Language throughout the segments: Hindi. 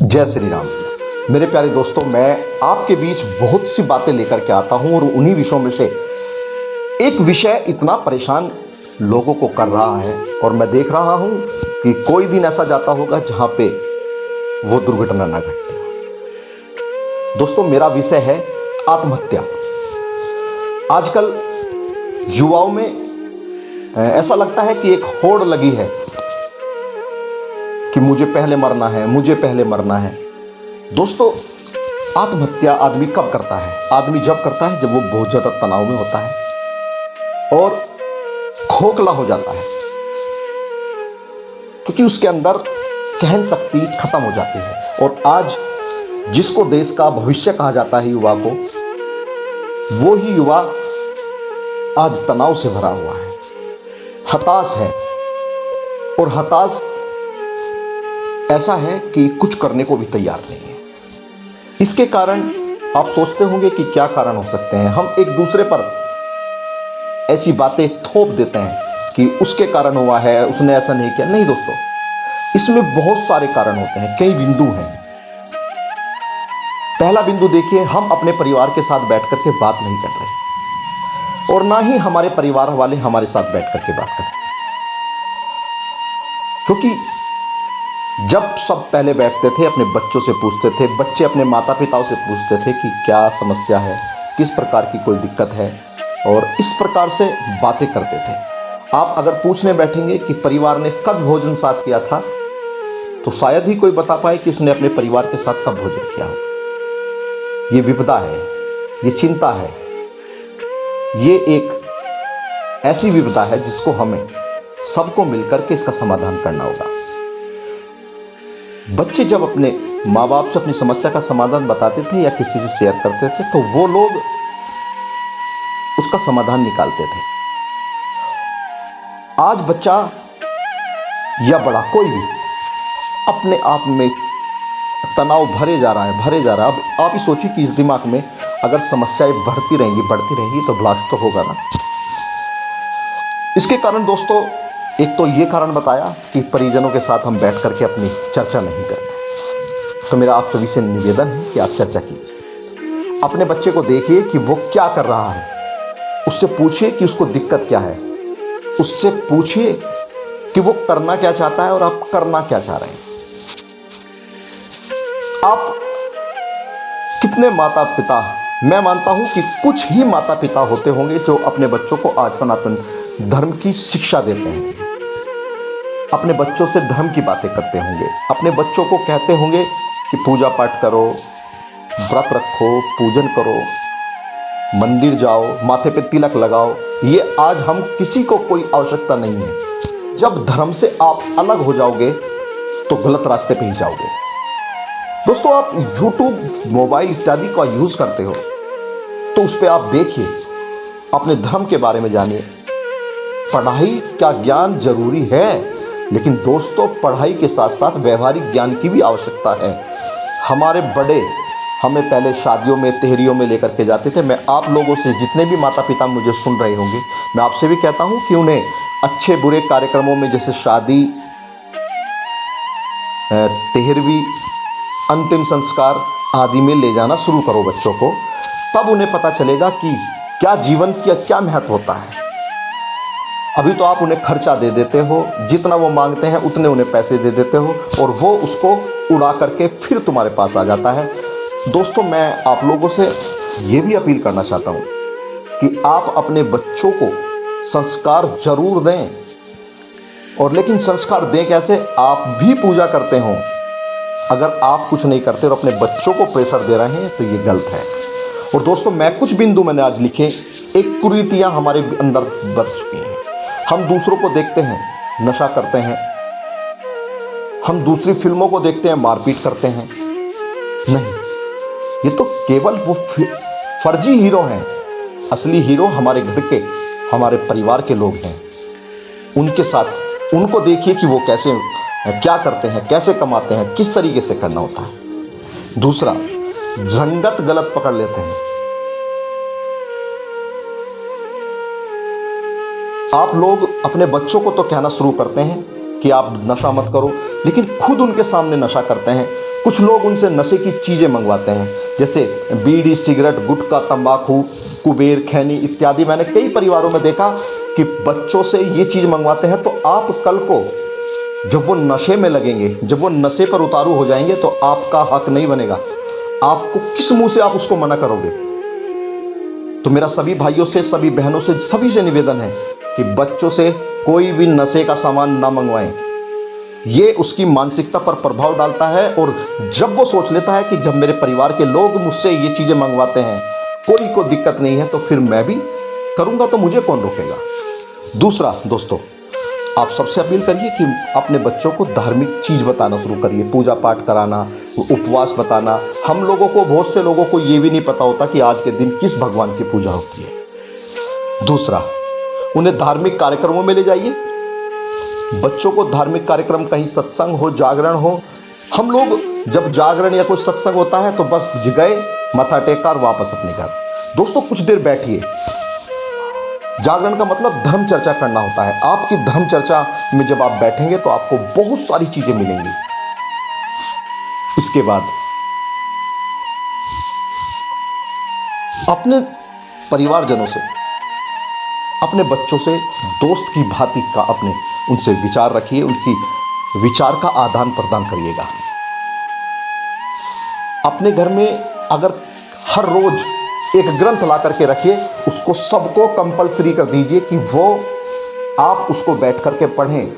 जय श्री राम। मेरे प्यारे दोस्तों, मैं आपके बीच बहुत सी बातें लेकर के आता हूं और उन्हीं विषयों में से एक विषय इतना परेशान लोगों को कर रहा है और मैं देख रहा हूं कि कोई दिन ऐसा जाता होगा जहां पे वो दुर्घटना ना घटे। दोस्तों, मेरा विषय है आत्महत्या। आजकल युवाओं में ऐसा लगता है कि एक होड़ लगी है कि मुझे पहले मरना है, मुझे पहले मरना है। दोस्तों, आत्महत्या आदमी कब करता है? आदमी जब करता है जब वो बहुत ज्यादा तनाव में होता है और खोखला हो जाता है, क्योंकि उसके अंदर सहन शक्ति खत्म हो जाती है। और आज जिसको देश का भविष्य कहा जाता है युवा को, वो ही युवा आज तनाव से भरा हुआ है, हताश है। और हताश ऐसा है कि कुछ करने को भी तैयार नहीं है। इसके कारण आप सोचते होंगे कि क्या कारण हो सकते हैं। हम एक दूसरे पर ऐसी बातें थोप देते हैं कि उसके कारण हुआ है, उसने ऐसा नहीं किया। नहीं दोस्तों, इसमें बहुत सारे कारण होते हैं, कई बिंदु हैं। पहला बिंदु देखिए, हम अपने परिवार के साथ बैठ करके बात नहीं कर रहे और ना ही हमारे परिवार वाले हमारे साथ बैठ करके बात कर रहे। क्योंकि जब सब पहले बैठते थे, अपने बच्चों से पूछते थे, बच्चे अपने माता पिताओं से पूछते थे कि क्या समस्या है, किस प्रकार की कोई दिक्कत है, और इस प्रकार से बातें करते थे। आप अगर पूछने बैठेंगे कि परिवार ने कब भोजन साथ किया था, तो शायद ही कोई बता पाए कि उसने अपने परिवार के साथ कब भोजन किया हो। ये विपदा है, ये चिंता है, ये एक ऐसी विपदा है जिसको हमें सबको मिलकर के इसका समाधान करना होगा। बच्चे जब अपने माँ बाप से अपनी समस्या का समाधान बताते थे या किसी से शेयर करते थे, तो वो लोग उसका समाधान निकालते थे। आज बच्चा या बड़ा कोई भी अपने आप में तनाव भरे जा रहा है। अब आप ही सोचिए कि इस दिमाग में अगर समस्याएं बढ़ती रहेंगी तो ब्लास्ट तो होगा ना। इसके कारण दोस्तों, एक तो ये कारण बताया कि परिजनों के साथ हम बैठ करके अपनी चर्चा नहीं करते। तो मेरा आप सभी से निवेदन है कि आप चर्चा कीजिए। अपने बच्चे को देखिए कि वो क्या कर रहा है, उससे पूछिए कि उसको दिक्कत क्या है, उससे पूछिए कि वो करना क्या चाहता है और आप करना क्या चाह रहे हैं। आप कितने माता पिता, मैं मानता हूं कि कुछ ही माता पिता होते होंगे जो अपने बच्चों को आज सनातन धर्म की शिक्षा देते हैं, अपने बच्चों से धर्म की बातें करते होंगे, अपने बच्चों को कहते होंगे कि पूजा पाठ करो, व्रत रखो, पूजन करो, मंदिर जाओ, माथे पे तिलक लगाओ। ये आज हम किसी को कोई आवश्यकता नहीं है। जब धर्म से आप अलग हो जाओगे तो गलत रास्ते पे ही जाओगे। दोस्तों, आप YouTube, मोबाइल इत्यादि का यूज करते हो तो उस पर आप देखिए, अपने धर्म के बारे में जानिए। पढ़ाई का ज्ञान जरूरी है, लेकिन दोस्तों पढ़ाई के साथ साथ व्यवहारिक ज्ञान की भी आवश्यकता है। हमारे बड़े हमें पहले शादियों में, तेहरियों में लेकर के जाते थे। मैं आप लोगों से, जितने भी माता पिता मुझे सुन रहे होंगे, मैं आपसे भी कहता हूं कि उन्हें अच्छे बुरे कार्यक्रमों में, जैसे शादी, तेहरवी, अंतिम संस्कार आदि में ले जाना शुरू करो बच्चों को। तब उन्हें पता चलेगा कि क्या जीवन का क्या महत्व होता है। अभी तो आप उन्हें खर्चा दे देते हो, जितना वो मांगते हैं उतने उन्हें पैसे दे देते हो और वो उसको उड़ा करके फिर तुम्हारे पास आ जाता है। दोस्तों, मैं आप लोगों से ये भी अपील करना चाहता हूँ कि आप अपने बच्चों को संस्कार जरूर दें, और लेकिन संस्कार दें कैसे? आप भी पूजा करते हो, अगर आप कुछ नहीं करते और अपने बच्चों को प्रेशर दे रहे हैं तो ये गलत है। और दोस्तों, मैं कुछ बिंदु मैंने आज लिखे, एक कुरीतियाँ हमारे अंदर बढ़ चुकी हैं। हम दूसरों को देखते हैं नशा करते हैं, हम दूसरी फिल्मों को देखते हैं मारपीट करते हैं। नहीं, ये तो केवल वो फर्जी हीरो हैं। असली हीरो हमारे घर के, हमारे परिवार के लोग हैं। उनके साथ उनको देखिए कि वो कैसे, क्या करते हैं, कैसे कमाते हैं, किस तरीके से करना होता है। दूसरा, संगत गलत पकड़ लेते हैं। आप लोग अपने बच्चों को तो कहना शुरू करते हैं कि आप नशा मत करो, लेकिन खुद उनके सामने नशा करते हैं। कुछ लोग उनसे नशे की चीज़ें मंगवाते हैं, जैसे बीड़ी, सिगरेट, गुटखा, तंबाकू, कुबेर, खैनी इत्यादि। मैंने कई परिवारों में देखा कि बच्चों से ये चीज़ मंगवाते हैं। तो आप कल को जब वो नशे में लगेंगे, जब वो नशे पर उतारू हो जाएंगे, तो आपका हक नहीं बनेगा। आपको किस मुंह से आप उसको मना करोगे? तो मेरा सभी भाइयों से, सभी बहनों से, सभी से निवेदन है कि बच्चों से कोई भी नशे का सामान ना मंगवाएं। ये उसकी मानसिकता पर प्रभाव डालता है, और जब वो सोच लेता है कि जब मेरे परिवार के लोग मुझसे ये चीज़ें मंगवाते हैं, कोई को दिक्कत नहीं है, तो फिर मैं भी करूँगा, तो मुझे कौन रोकेगा। दूसरा दोस्तों, आप सबसे अपील करिए कि अपने बच्चों को धार्मिक चीज़ बताना शुरू करिए, पूजा पाठ कराना, उपवास बताना। हम लोगों को, बहुत से लोगों को ये भी नहीं पता होता कि आज के दिन किस भगवान की पूजा होती है। दूसरा, उन्हें धार्मिक कार्यक्रमों में ले जाइए। बच्चों को धार्मिक कार्यक्रम, कहीं सत्संग हो, जागरण हो। हम लोग जब जागरण या कोई सत्संग होता है तो बस गए, माथा टेका और वापस अपने घर। दोस्तों कुछ देर बैठिए। जागरण का मतलब धर्म चर्चा करना होता है। आपकी धर्म चर्चा में जब आप बैठेंगे तो आपको बहुत सारी चीजें मिलेंगी। इसके बाद अपने परिवारजनों से, अपने बच्चों से दोस्त की भांति का अपने उनसे विचार रखिए, उनकी विचार का आदान प्रदान करिएगा। अपने घर में अगर हर रोज एक ग्रंथ ला करके रखिए, उसको सबको कंपलसरी कर दीजिए कि वो आप उसको बैठ करके पढ़ें,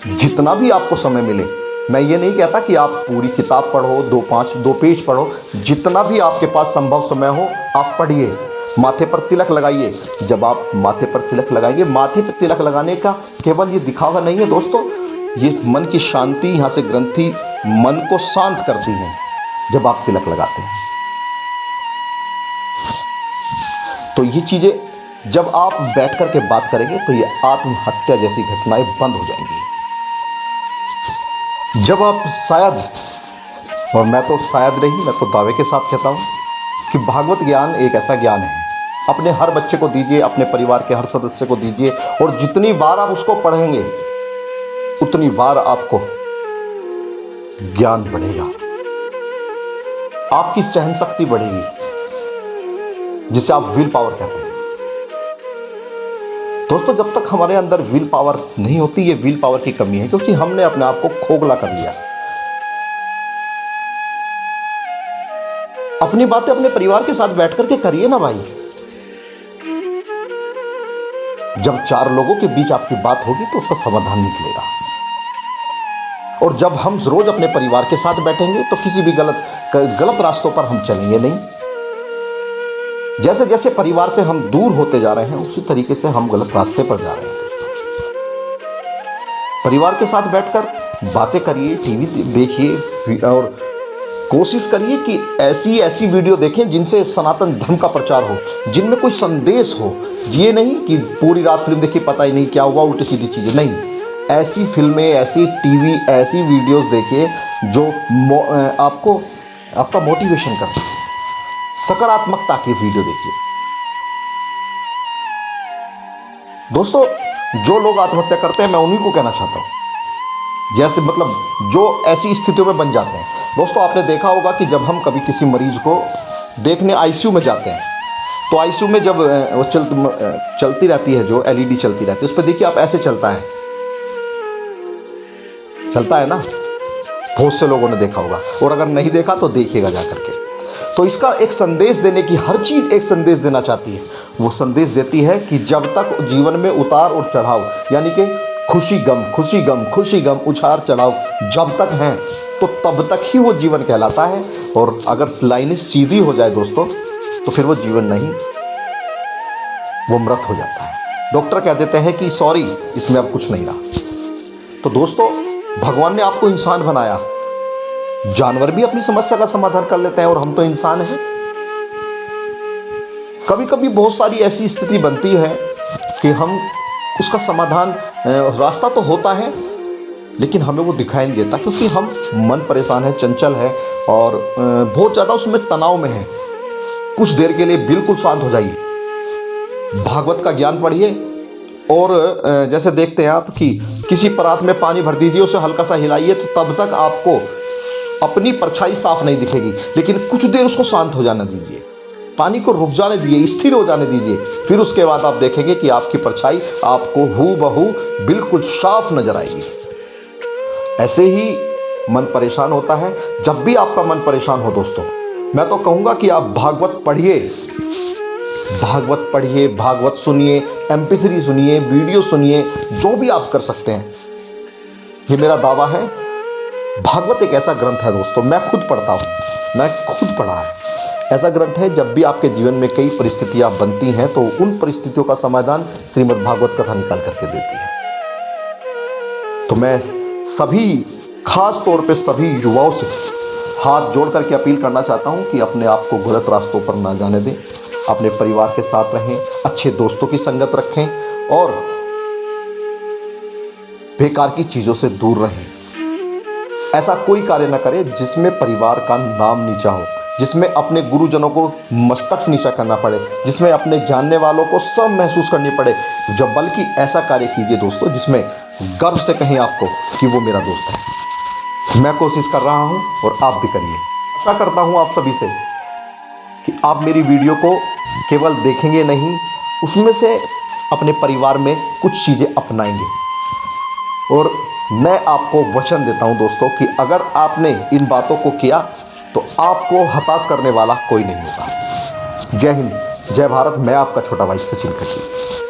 जितना भी आपको समय मिले। मैं ये नहीं कहता कि आप पूरी किताब पढ़ो, 2 पेज पढ़ो, जितना भी आपके पास संभव समय हो आप पढ़िए। माथे पर तिलक लगाइए। जब आप माथे पर तिलक लगाएंगे, माथे पर तिलक लगाने का केवल ये दिखावा नहीं है दोस्तों, ये मन की शांति, यहाँ से ग्रंथि मन को शांत करती हैं जब आप तिलक लगाते हैं। तो ये चीज़ें जब आप बैठ कर के बात करेंगे तो ये आत्महत्या जैसी घटनाएं बंद हो जाएंगी। जब आप शायद, और मैं तो शायद नहीं, मैं तो दावे के साथ कहता हूँ कि भागवत ज्ञान एक ऐसा ज्ञान है, अपने हर बच्चे को दीजिए, अपने परिवार के हर सदस्य को दीजिए, और जितनी बार आप उसको पढ़ेंगे उतनी बार आपको ज्ञान बढ़ेगा, आपकी सहन शक्ति बढ़ेगी, जिसे आप विल पावर कहते हैं। दोस्तों जब तक हमारे अंदर विल पावर नहीं होती, ये विल पावर की कमी है, क्योंकि हमने अपने आप को खोखला कर लिया। अपनी बातें अपने परिवार के साथ बैठ करके करिए ना भाई। जब 4 लोगों के बीच आपकी बात होगी तो उसका समाधान निकलेगा। और जब हम रोज अपने परिवार के साथ बैठेंगे तो किसी भी गलत रास्तों पर हम चलेंगे नहीं। जैसे जैसे परिवार से हम दूर होते जा रहे हैं, उसी तरीके से हम गलत रास्ते पर जा रहे हैं। परिवार के साथ बैठकर बातें करिए, टीवी देखिए, और कोशिश करिए कि ऐसी वीडियो देखें जिनसे सनातन धर्म का प्रचार हो, जिनमें कोई संदेश हो। ये नहीं कि पूरी रात फिल्म देखी, पता ही नहीं क्या हुआ, उल्टी सीधी चीजें नहीं। ऐसी फिल्में, ऐसी टीवी, ऐसी वीडियोस देखिए जो आपका मोटिवेशन करती है। सकारात्मकता की वीडियो देखिए। दोस्तों जो लोग आत्महत्या करते हैं, मैं उन्हीं को कहना चाहता हूं, जैसे मतलब जो ऐसी स्थितियों में बन जाते हैं। दोस्तों आपने देखा होगा कि जब हम कभी किसी मरीज को देखने आईसीयू में जाते हैं, तो आईसीयू में जब वो चलती रहती है, जो एलईडी चलती रहती है, उस पर देखिए आप, ऐसे चलता है ना। बहुत से लोगों ने देखा होगा, और अगर नहीं देखा तो देखिएगा जाकर के। तो इसका एक संदेश देने की, हर चीज़ एक संदेश देना चाहती है। वो संदेश देती है कि जब तक जीवन में उतार और चढ़ाव, यानी कि खुशी गम, खुशी गम, खुशी गम, उछार चढ़ाव जब तक हैं, तो तब तक ही वो जीवन कहलाता है। और अगर लाइनें सीधी हो जाए दोस्तों, तो फिर वो जीवन नहीं, वो मृत हो जाता है। डॉक्टर कह देते हैं कि सॉरी, इसमें अब कुछ नहीं रहा। तो दोस्तों भगवान ने आपको इंसान बनाया। जानवर भी अपनी समस्या का समाधान कर लेते हैं, और हम तो इंसान हैं। कभी कभी बहुत सारी ऐसी स्थिति बनती है कि हम उसका समाधान, रास्ता तो होता है, लेकिन हमें वो दिखाई नहीं देता, क्योंकि हम मन परेशान है, चंचल है, और बहुत ज़्यादा उसमें तनाव में है। कुछ देर के लिए बिल्कुल शांत हो जाइए, भागवत का ज्ञान पढ़िए, और जैसे देखते हैं आप कि किसी परात में पानी भर दीजिए, उसे हल्का सा हिलाइए, तो तब तक आपको अपनी परछाई साफ नहीं दिखेगी, लेकिन कुछ देर उसको शांत हो जाने दीजिए, पानी को रुक जाने दीजिए, स्थिर हो जाने दीजिए, फिर उसके बाद आप देखेंगे कि आपकी परछाई आपको हूबहू बिल्कुल साफ नजर आएगी। ऐसे ही मन परेशान होता है। जब भी आपका मन परेशान हो दोस्तों, मैं तो कहूंगा कि आप भागवत पढ़िए, भागवत पढ़िए, भागवत सुनिए, MP3 सुनिए, वीडियो सुनिए, जो भी आप कर सकते हैं। ये मेरा दावा है। भागवत एक ऐसा ग्रंथ है दोस्तों, मैं खुद पढ़ता हूँ, मैं खुद पढ़ा है। ऐसा ग्रंथ है, जब भी आपके जीवन में कई परिस्थितियां बनती हैं तो उन परिस्थितियों का समाधान श्रीमद् भागवत कथा निकाल करके देती है। तो मैं सभी, खास तौर पे सभी युवाओं से हाथ जोड़ करके अपील करना चाहता हूं कि अपने आप को गलत रास्तों पर ना जाने दें, अपने परिवार के साथ रहें, अच्छे दोस्तों की संगत रखें और बेकार की चीजों से दूर रहें। ऐसा कोई कार्य न करें जिसमें परिवार का नाम नीचा हो, जिसमें अपने गुरुजनों को मस्तक नीचा करना पड़े, जिसमें अपने जानने वालों को सब महसूस करनी पड़े। जब बल्कि ऐसा कार्य कीजिए दोस्तों जिसमें गर्व से कहें आपको कि वो मेरा दोस्त है। मैं कोशिश कर रहा हूं और आप भी करिए। आशा करता हूं आप सभी से कि आप मेरी वीडियो को केवल देखेंगे नहीं, उसमें से अपने परिवार में कुछ चीज़ें अपनाएंगे। और मैं आपको वचन देता हूं दोस्तों कि अगर आपने इन बातों को किया तो आपको हताश करने वाला कोई नहीं होगा। जय हिंद, जय भारत। मैं आपका छोटा भाई सचिन कटी।